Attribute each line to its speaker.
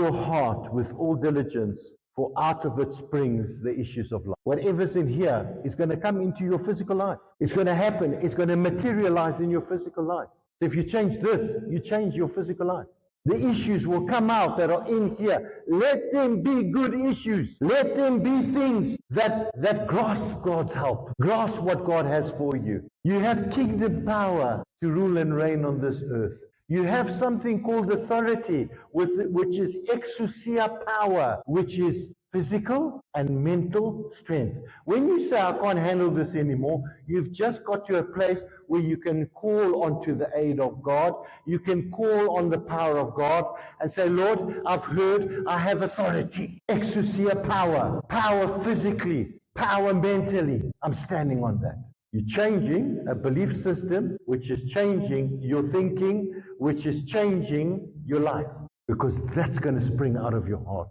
Speaker 1: your heart with all diligence, for out of it springs the issues of life. Whatever's in here is going to come into your physical life. It's going to happen. It's going to materialize in your physical life. So if you change this, you change your physical life. The issues will come out that are in here. Let them be good issues. Let them be things that grasp God's help. Grasp what God has for you. You have kingdom power to rule and reign on this earth. You have something called authority, which is exousia power, which is physical and mental strength. When you say, I can't handle this anymore, you've just got to a place where you can call onto the aid of God. You can call on the power of God and say, Lord, I've heard, I have authority. Exousia power, power physically, power mentally. I'm standing on that. You're changing a belief system, which is changing your thinking, which is changing your life, because that's going to spring out of your heart.